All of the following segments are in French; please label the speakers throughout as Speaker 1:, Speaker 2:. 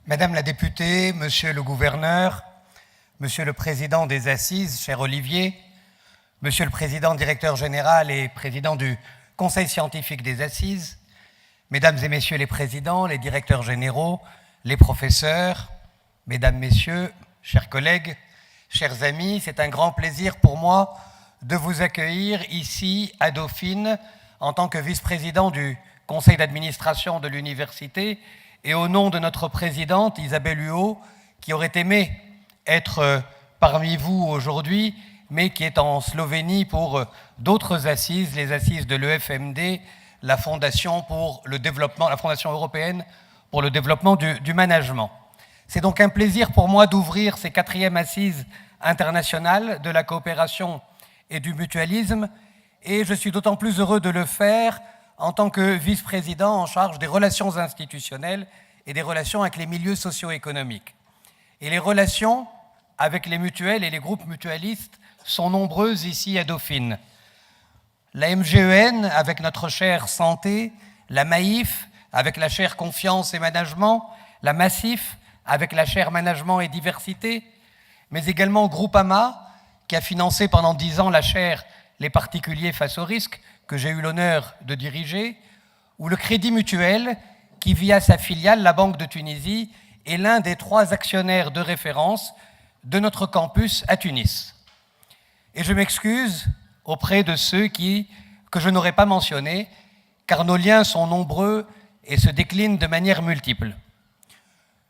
Speaker 1: Madame la députée, Monsieur le gouverneur, Monsieur le président des Assises, cher Olivier, Monsieur le président directeur général et président du Conseil scientifique des Assises, Mesdames et Messieurs les présidents, les directeurs généraux, les professeurs, Mesdames, Messieurs, chers collègues, chers amis, c'est un grand plaisir pour moi de vous accueillir ici à Dauphine en tant que vice-président du Conseil d'administration de l'université et au nom de notre présidente Isabelle Huot, qui aurait aimé être parmi vous aujourd'hui, mais qui est en Slovénie pour d'autres assises, les assises de l'EFMD, la Fondation pour le développement, la Fondation européenne pour le développement du management. C'est donc un plaisir pour moi d'ouvrir ces 4e assises internationales de la coopération et du mutualisme, et je suis d'autant plus heureux de le faire en tant que vice-président en charge des relations institutionnelles et des relations avec les milieux socio-économiques. Et les relations avec les mutuelles et les groupes mutualistes sont nombreuses ici à Dauphine. La MGEN avec notre chaire santé, la MAIF avec la chaire confiance et management, la Massif avec la chaire management et diversité, mais également Groupama qui a financé pendant 10 ans la chaire les particuliers face au risque, que j'ai eu l'honneur de diriger, ou le Crédit Mutuel, qui via sa filiale, la Banque de Tunisie, est l'un des 3 actionnaires de référence de notre campus à Tunis. Et je m'excuse auprès de ceux que je n'aurais pas mentionnés, car nos liens sont nombreux et se déclinent de manière multiple.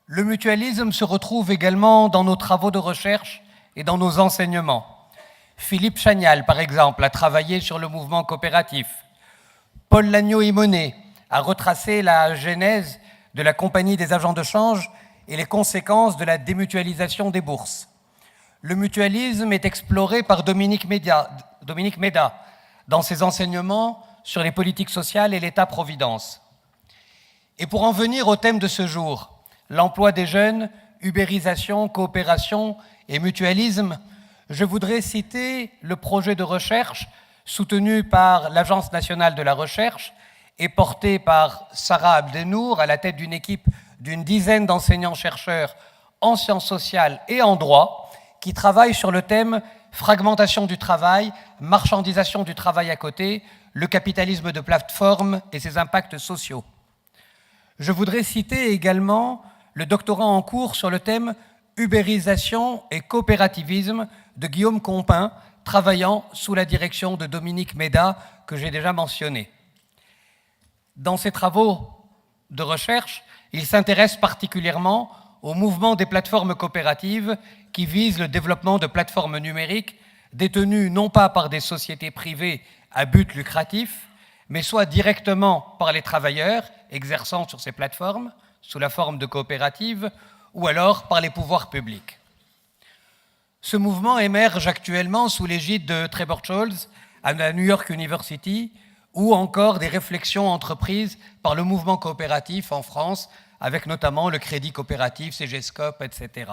Speaker 1: Le mutualisme se retrouve également dans nos travaux de recherche et dans nos enseignements. Philippe Chagnal, par exemple, a travaillé sur le mouvement coopératif. Paul Lagneau-Imonet a retracé la genèse de la Compagnie des agents de change et les conséquences de la démutualisation des bourses. Le mutualisme est exploré par Dominique Méda dans ses enseignements sur les politiques sociales et l'État-providence. Et pour en venir au thème de ce jour, l'emploi des jeunes, ubérisation, coopération et mutualisme, je voudrais citer le projet de recherche soutenu par l'Agence nationale de la recherche et porté par Sarah Abdenour à la tête d'une équipe d'une dizaine d'enseignants-chercheurs en sciences sociales et en droit qui travaillent sur le thème fragmentation du travail, marchandisation du travail à côté, le capitalisme de plateforme et ses impacts sociaux. Je voudrais citer également le doctorat en cours sur le thème ubérisation et coopérativisme de Guillaume Compin, travaillant sous la direction de Dominique Méda, que j'ai déjà mentionné. Dans ses travaux de recherche, il s'intéresse particulièrement au mouvement des plateformes coopératives qui visent le développement de plateformes numériques détenues non pas par des sociétés privées à but lucratif, mais soit directement par les travailleurs exerçant sur ces plateformes sous la forme de coopératives ou alors par les pouvoirs publics. Ce mouvement émerge actuellement sous l'égide de Trevor Scholz à la New York University ou encore des réflexions entreprises par le mouvement coopératif en France, avec notamment le Crédit coopératif, CGScope, etc.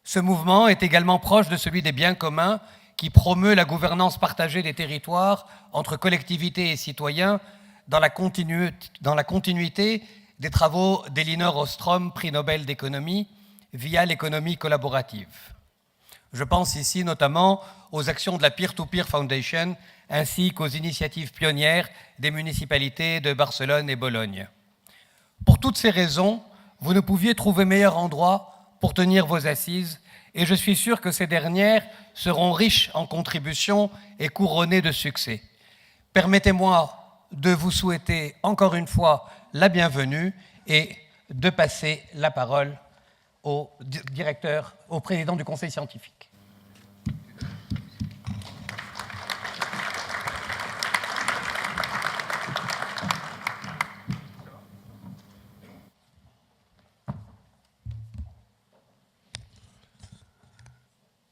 Speaker 1: Ce mouvement est également proche de celui des biens communs qui promeut la gouvernance partagée des territoires entre collectivités et citoyens dans la continuité des travaux d'Elinor Ostrom, prix Nobel d'économie, via l'économie collaborative. Je pense ici notamment aux actions de la Peer-to-Peer Foundation ainsi qu'aux initiatives pionnières des municipalités de Barcelone et Bologne. Pour toutes ces raisons, vous ne pouviez trouver meilleur endroit pour tenir vos assises et je suis sûr que ces dernières seront riches en contributions et couronnées de succès. Permettez-moi de vous souhaiter encore une fois la bienvenue et de passer la parole au président du Conseil scientifique.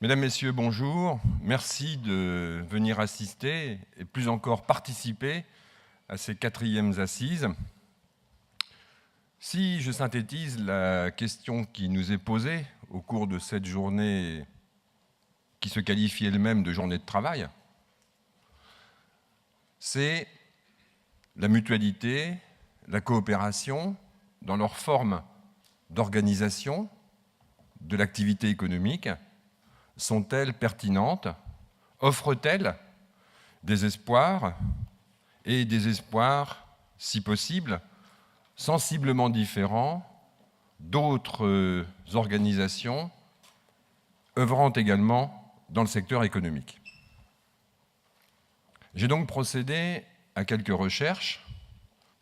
Speaker 2: Mesdames, Messieurs, bonjour. Merci de venir assister et plus encore participer à ces 4e assises. Si je synthétise la question qui nous est posée au cours de cette journée qui se qualifie elle-même de journée de travail, c'est la mutualité, la coopération, dans leur forme d'organisation de l'activité économique sont-elles pertinentes? Offrent-elles des espoirs, et des espoirs, si possible, sensiblement différents d'autres organisations œuvrant également dans le secteur économique? J'ai donc procédé à quelques recherches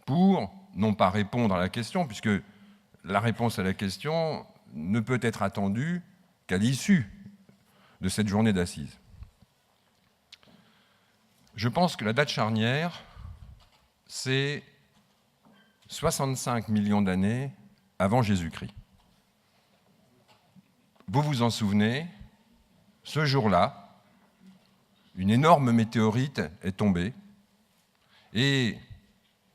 Speaker 2: pour, non pas répondre à la question, puisque la réponse à la question ne peut être attendue qu'à l'issue de cette journée d'assises. Je pense que la date charnière, c'est 65 millions d'années avant Jésus-Christ. Vous vous en souvenez, ce jour-là, une énorme météorite est tombée et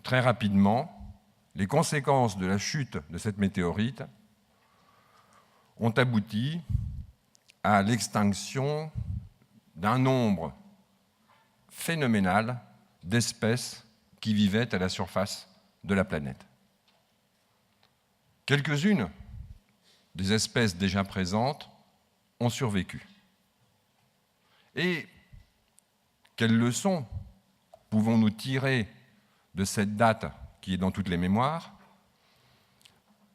Speaker 2: très rapidement, les conséquences de la chute de cette météorite ont abouti à l'extinction d'un nombre phénoménal d'espèces qui vivaient à la surface de la planète. Quelques-unes des espèces déjà présentes ont survécu. Et quelles leçons pouvons-nous tirer de cette date qui est dans toutes les mémoires,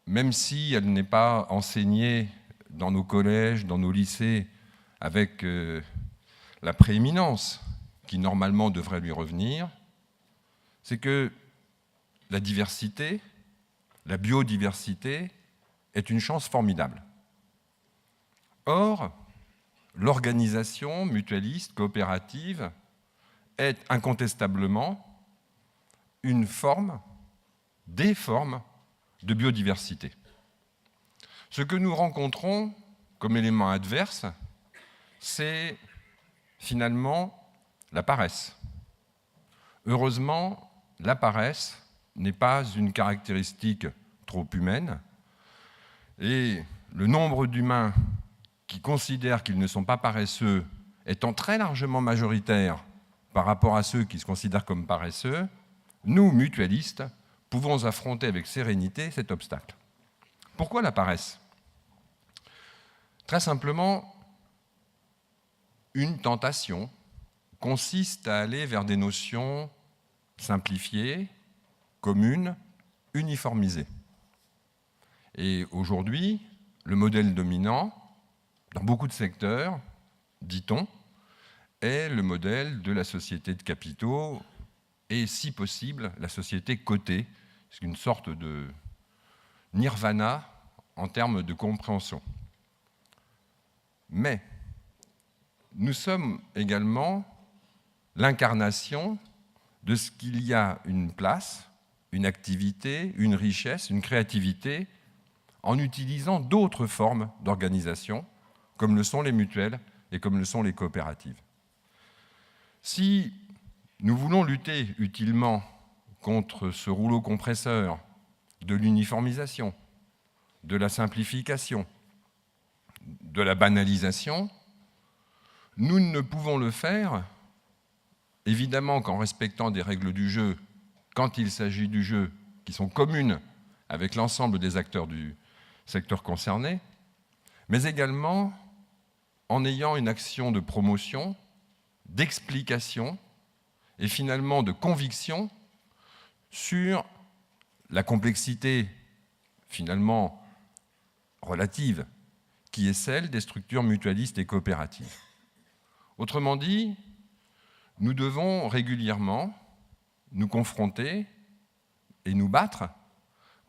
Speaker 2: même si elle n'est pas enseignée dans nos collèges, dans nos lycées, avec la prééminence qui normalement devrait lui revenir, c'est que la diversité, la biodiversité, est une chance formidable. Or, l'organisation mutualiste, coopérative, est incontestablement une forme, des formes de biodiversité. Ce que nous rencontrons comme élément adverse, c'est finalement la paresse. Heureusement, la paresse n'est pas une caractéristique trop humaine, et le nombre d'humains qui considèrent qu'ils ne sont pas paresseux étant très largement majoritaire par rapport à ceux qui se considèrent comme paresseux, nous, mutualistes, pouvons affronter avec sérénité cet obstacle. Pourquoi la paresse? Très simplement, une tentation consiste à aller vers des notions simplifiées, communes, uniformisées. Et aujourd'hui, le modèle dominant, dans beaucoup de secteurs, dit-on, est le modèle de la société de capitaux et, si possible, la société cotée. C'est une sorte de nirvana en termes de compréhension. Mais nous sommes également l'incarnation de ce qu'il y a une place, une activité, une richesse, une créativité, en utilisant d'autres formes d'organisation, comme le sont les mutuelles et comme le sont les coopératives. Si nous voulons lutter utilement contre ce rouleau compresseur de l'uniformisation, de la simplification, de la banalisation, nous ne pouvons le faire, évidemment qu'en respectant des règles du jeu, quand il s'agit du jeu qui sont communes avec l'ensemble des acteurs du secteur concerné, mais également en ayant une action de promotion, d'explication et finalement de conviction sur la complexité finalement relative qui est celle des structures mutualistes et coopératives. Autrement dit, nous devons régulièrement nous confronter et nous battre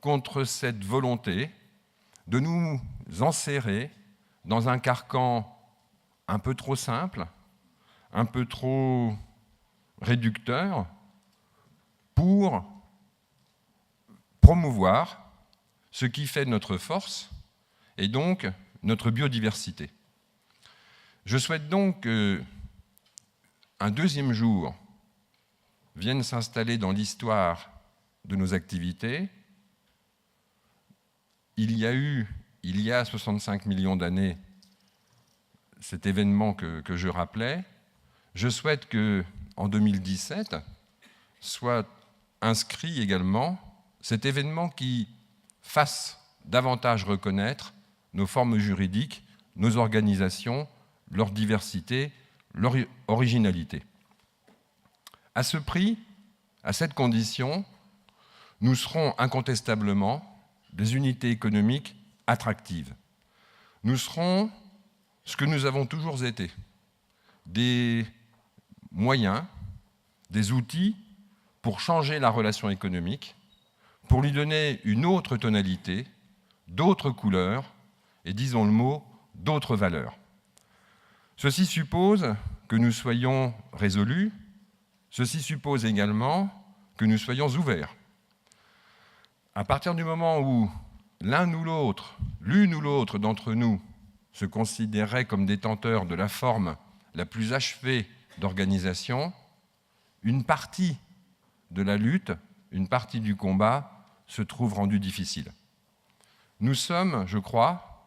Speaker 2: contre cette volonté de nous enserrer dans un carcan un peu trop simple, un peu trop réducteur, pour promouvoir ce qui fait notre force et donc notre biodiversité. Je souhaite donc qu'un deuxième jour vienne s'installer dans l'histoire de nos activités. Il y a 65 millions d'années, cet événement que je rappelais. Je souhaite qu'en 2017 soit inscrit également cet événement qui fasse davantage reconnaître nos formes juridiques, nos organisations, leur diversité, leur originalité. À ce prix, à cette condition, nous serons incontestablement des unités économiques attractives. Nous serons ce que nous avons toujours été, des moyens, des outils pour changer la relation économique, pour lui donner une autre tonalité, d'autres couleurs et, disons le mot, d'autres valeurs. Ceci suppose que nous soyons résolus, ceci suppose également que nous soyons ouverts. À partir du moment où l'une ou l'autre d'entre nous se considérait comme détenteur de la forme la plus achevée d'organisation, une partie de la lutte, une partie du combat se trouve rendue difficile. Nous sommes, je crois,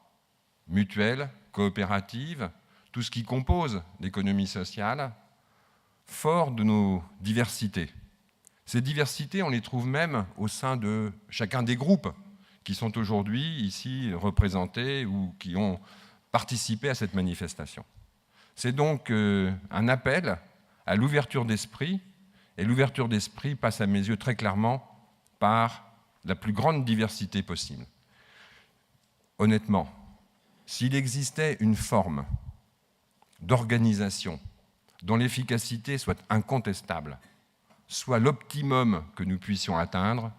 Speaker 2: mutuelles, coopératives, tout ce qui compose l'économie sociale, forts de nos diversités. Ces diversités, on les trouve même au sein de chacun des groupes qui sont aujourd'hui ici représentés ou qui ont participé à cette manifestation. C'est donc un appel à l'ouverture d'esprit, et l'ouverture d'esprit passe à mes yeux très clairement par la plus grande diversité possible. Honnêtement, s'il existait une forme d'organisation dont l'efficacité soit incontestable, soit l'optimum que nous puissions atteindre,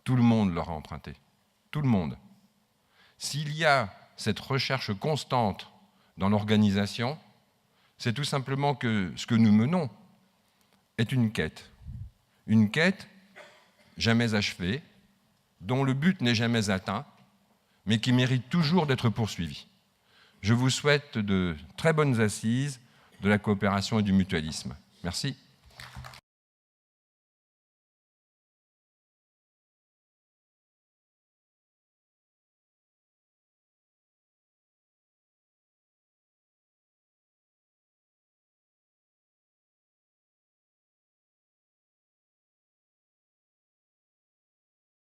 Speaker 2: tout le monde l'aura emprunté. Tout le monde. S'il y a cette recherche constante dans l'organisation, c'est tout simplement que ce que nous menons est une quête jamais achevée, dont le but n'est jamais atteint, mais qui mérite toujours d'être poursuivie. Je vous souhaite de très bonnes assises de la coopération et du mutualisme. Merci.